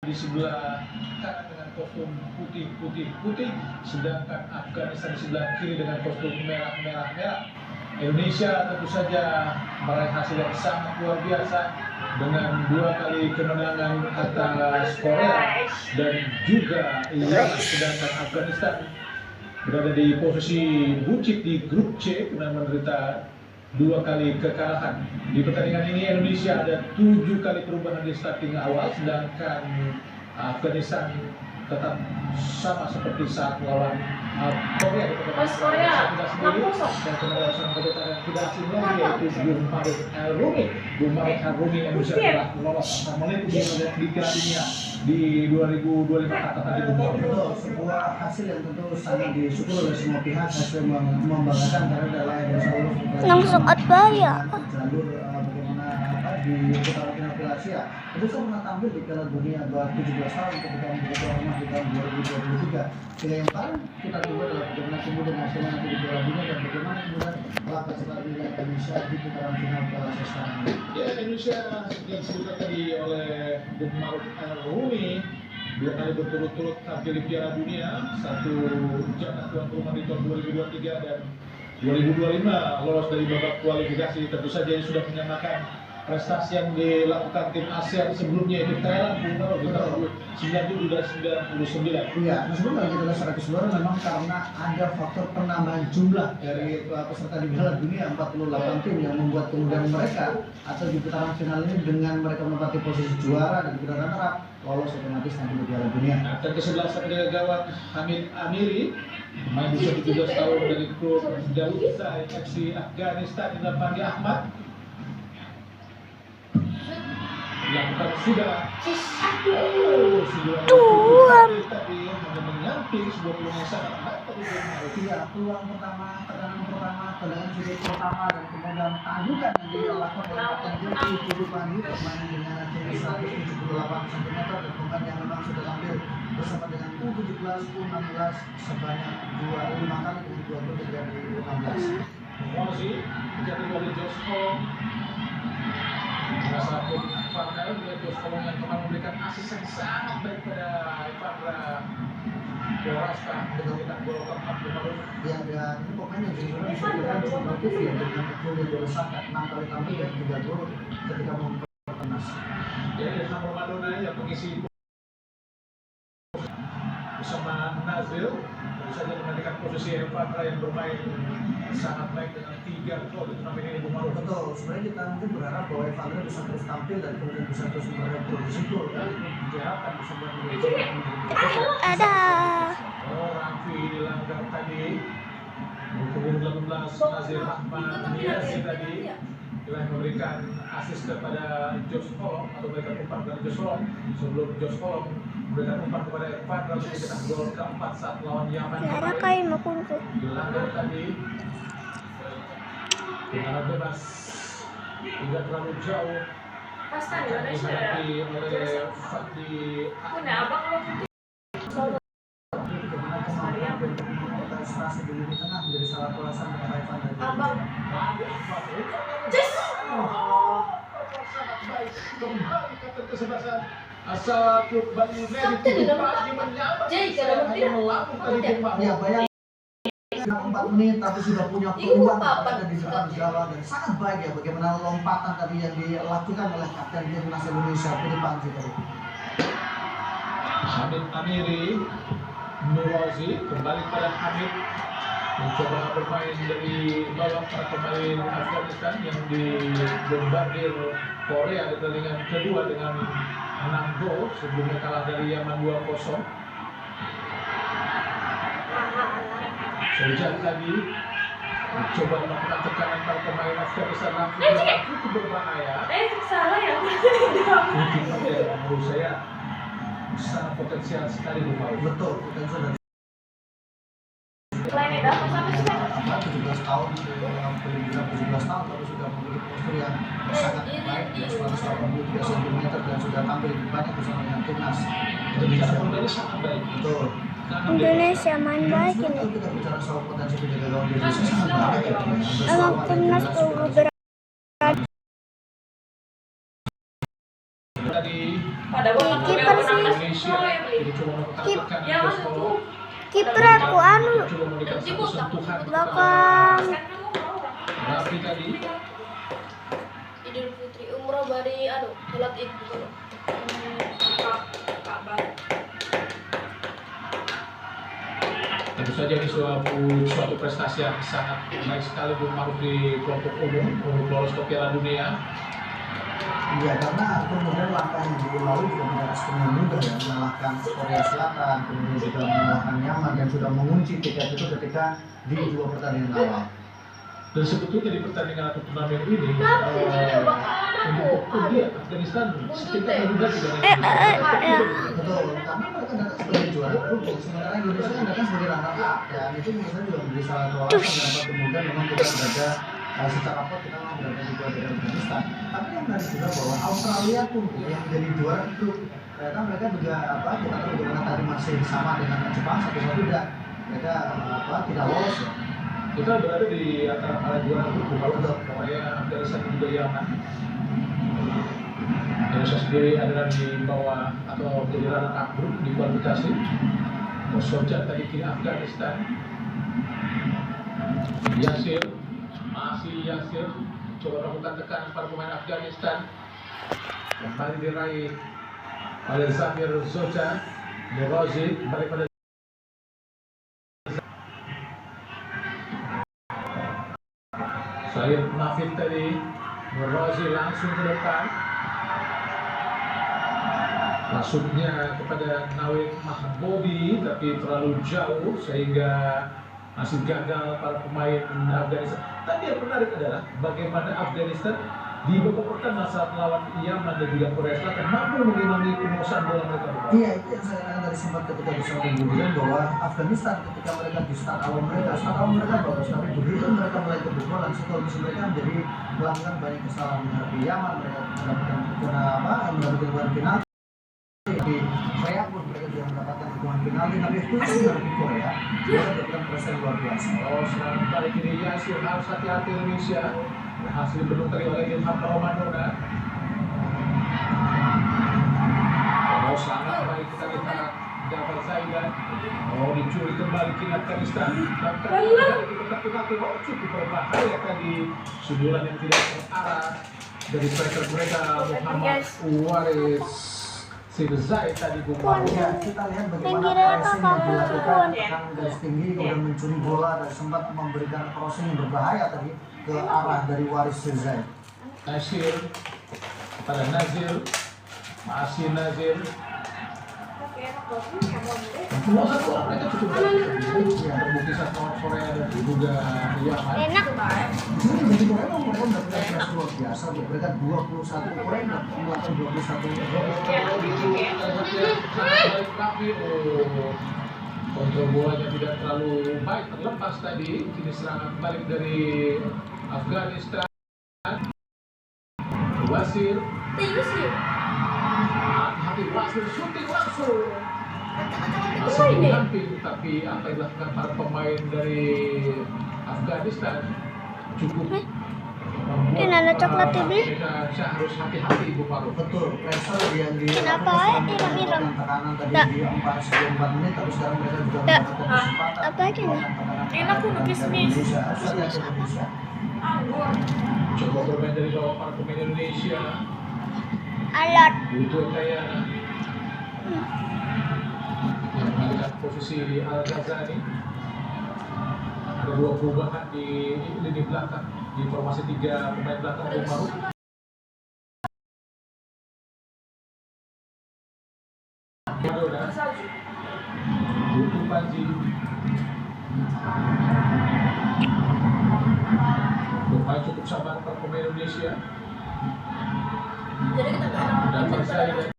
di sebelah kanan dengan kostum putih, sedangkan Afghanistan di sebelah kiri dengan kostum merah. Indonesia tentu saja meraih hasil yang sangat luar biasa dengan 2 kali kemenangan atas Korea dan juga Irak, sedangkan Afghanistan berada di posisi buncit di grup C karena menderita 2 kali kekalahan. Di pertandingan ini Indonesia ada 7 kali perubahan di starting awal, sedangkan Afghanistan tetap sama seperti saat melawan Korea di pertandingan sendiri. Dan kemudian sang kedutaan yang tidak asing lagi yaitu Bumbarik Al-Rumi yang bisa telah lolos meliput di Piala Dunia di 2025 kata tadi. Betul, sebuah hasil yang tentu sangat disyukur oleh semua pihak, hasil membanggakan karena adalah yang selalu langsung ya jalur bagaimana di putaran final Piala Asia. Indonesia pernah tampil di Piala Dunia 17 tahun ketika menjadi tuan rumah di tahun 2023. Sehingga yang paling kita tunggu adalah bagaimana kemudian hasilnya nanti di Piala Dunia dan bagaimana kemudian langkah selanjutnya Indonesia di putaran final Piala Asia sekarang ini. Ya, Indonesia yang disebutkan tadi oleh Bumbarik Al-Rumi 2 kali berturut-turut tampil di Piala Dunia, 1 jatah tuan rumah di tahun 2023 dan 2025 lolos dari babak kualifikasi. Tentu saja ini sudah menyamakan prestasi yang dilakukan tim ASEAN sebelumnya itu Thailand di tahun 1999. Iya, meskipun kalau kita lihat secara keseluruhan memang karena ada faktor penambahan jumlah dari peserta di Piala Dunia 48 tim yang membuat kemudian mereka atau di putaran final ini dengan mereka menempati posisi juara dan putaran runner up lolos otomatis nanti di Piala Dunia. Nah, dan ke-11 adalah gawang Hamid Amiri, pemain usia 17 tahun dari klub Daudzai FC Afghanistan dengan Fandi Ahmad. Dilakukan sudah tadi menyamping sebuah peluang yang sangat baik tadi. Iya, peluang pertama, tendangan sudut pertama dan kemudian tandukan yang dilakukan oleh Kapten Jeki Budi Pandi pemain dengan tinggi 178 cm dan pemain yang memang sudah tampil bersama dengan U17, U16 sebanyak 25 kali dengan 2 gol dari U16. Mozi dijatuhi oleh Josko. Salah satu partner dengan Josko yang kemarin memberikan asis yang sangat baik pada Ivandra Borasta dengan kita gol keempat Bumaruf. Ya, dan ini pemain yang sebenarnya bisa dikatakan cukup produktif ya dengan golnya Borasta 6 kali tampil dan 3 gol ketika memperkuat timnas. Ya, Ilham Ramadona yang mengisi bersama Nazil tentu saja menggantikan posisi Ivandra yang bermain sangat baik dengan 3 gol di turnamen ini Bumaruf. Betul, sebenarnya kita mungkin berharap bahwa Ivandra bisa terus tampil dan kemudian bisa terus memproduksi gol dan diharapkan bisa buat ada Raffi dilanggar tadi. Kemudian 18 Nazir Rahman Niazi tadi yang memberikan asis kepada Jos Kolong atau memberikan umpan kepada Jos Kolong sebelum Jos Kolong memberikan umpan kepada Ivandra untuk mencetak gol keempat saat lawan Yaman. Lara kayo makunto. Dilanggar tadi. Dengan bebas tidak terlalu jauh. Pasta Indonesia dihadapi oleh Fandi prestasi di lini tengah menjadi salah satu alasan mengapa Ivandra Abang kembali ke kesebelasan asal klub Bali United pagi menyambut hanya melambung tadi Bumaruf. Ya, bayangkan 4 menit tapi sudah punya peluang ada di depan gawang dan sangat baik ya bagaimana lompatan tadi yang dilakukan oleh Kapten Timnas Indonesia Budi Pandi tadi. Hamid Amiri Nurazi kembali pada Hamid mencoba bermain dari bawah para pemain Afghanistan yang dibombardir Korea di pertandingan kedua dengan 6 gol sebelumnya kalah dari Yaman 2-0. Sejak tadi mencoba melakukan tekanan para pemain Afghanistan yang cukup berbahaya. salah ya. Menurut saya sangat potensial sekali Bumaruf. Betul, potensial dari Selain itu apa sampai sih? 17 tahun berbilang 17 tahun tapi sudah memiliki postur yang sangat baik di 183 cm dan sudah tampil banyak bersama dengan timnas Indonesia. Sangat baik. Betul. Indonesia main baik ini. Kalau kita bicara soal potensi penjaga gawang Indonesia sangat baik ya. Emang timnas tuh Tadi Pada bola kiper sih. Indonesia jadi coba melakukan Kip- tekanan Ya, terus kan follow. Kiper aku anu Coba memberikan satu sentuhan belakang. Rafi tadi. Idul Fitri umroh bari sholat id gitu loh. Ka'bah. Tentu saja ini suatu prestasi yang sangat baik sekali Bung Maruf di kelompok umum untuk lolos ke Piala Dunia. Iya, karena kemudian langkah yang dilalui juga tidak sepenuhnya mudah ya, mengalahkan Korea Selatan, kemudian juga mengalahkan Myanmar dan sudah mengunci tiket itu ketika di 2 pertandingan awal. Dan sebetulnya di pertandingan atau turnamen ini untuk dia Afghanistan sekitar juga tidak ya. Betul, tapi mereka datang sebagai juara grup, sementara Indonesia kan datang sebagai runner up, dan itu menurut saya juga menjadi salah satu alasan kenapa kemudian memang kita berada secara pot kita memang berada di bawah dari Afghanistan. Tapi yang menarik juga bahwa Australia pun yang menjadi juara grup, ternyata mereka juga kita tahu bagaimana tadi masih sama dengan Jepang 1-1 dan mereka tidak lolos ya. kita berada di antara para juara grup kalau Korea, Afghanistan dan juga Yaman. Indonesia sendiri adalah di bawah atau menjadi runner up grup di kualifikasi. Sojak tadi kiri Afghanistan. Yasir, masih Yasir coba melakukan tekanan para pemain Afghanistan. Kembali diraih oleh Zamir Zoja. Derozi balik pada Said Nafid tadi. Derozi langsung ke depan. Masuknya kepada Nawid Mahbobi tapi terlalu jauh sehingga masih gagal para pemain Afghanistan. Tapi yang menarik adalah bagaimana Afghanistan di babak pertama saat melawan Yaman dan juga Korea Selatan mampu mengimbangi penguasaan bola mereka. Iya, itu yang saya katakan dari sempat ketika bersama kemudian bahwa Afghanistan ketika mereka di start awal mereka bagus, tapi begitu mereka mulai kebobolan situasi mereka menjadi melakukan banyak kesalahan menghadapi Yaman, mereka mendapatkan penalti. Di Korea pun mereka juga mendapatkan hukuman penalti, tapi khusus menghadapi Korea mereka mendapatkan prestasi luar biasa. Oh, serangan balik ini Yasir harus hati-hati Indonesia. Berhasil dibendung tadi oleh Ilham Romanona. Oh, sangat baik kita lihat Jafar Zaidan. Oh, dicuri kembali ke Afghanistan. Dan terjadi penalti cukup berbahaya tadi. Sundulan yang tidak terarah dari striker mereka Muhammad Waris Sirzai tadi Bung. Ya, kita lihat bagaimana pressing yang dilakukan tekanan garis tinggi kemudian mencuri bola dan sempat memberikan crossing yang berbahaya tadi ke arah dari Waris Sirzai. Nasir pada Nazir, masih Nazir. Masa bola mereka cukup bagus. Ya, terbukti saat melawan Korea dan juga Yaman. Enak. Jadi Korea mereka mendapatkan prestasi luar biasa, mereka 21 Korea melakukan 21 kontrol bolanya tidak terlalu baik, terlepas tadi. Kini serangan balik dari Afghanistan. Wasir, hati-hati Wasir syuting langsung. Masih dihampir, tapi apa yang dilakukan para pemain dari Afghanistan cukup Ini ada coklat TV. mereka harus hati-hati Ibu Paru. Betul, pressure yang di Kenapa irem-irem? tekanan tadi Tak. di 4 menit, tapi sekarang mereka juga Tak. mendapatkan kesempatan. Apa lagi nih? Enak kudu kismis. Indonesia. Coba bermain dari bawah para pemain Indonesia. Alat. Butuh Kayana yang menggantikan posisi Al-Ghazali. Ada 2 perubahan di lini belakang di formasi 3 pemain belakang Bung Maruf. Madonna, butuh Panji. Bermain cukup sabar para pemain Indonesia. Jadi kita Dan Zaidan.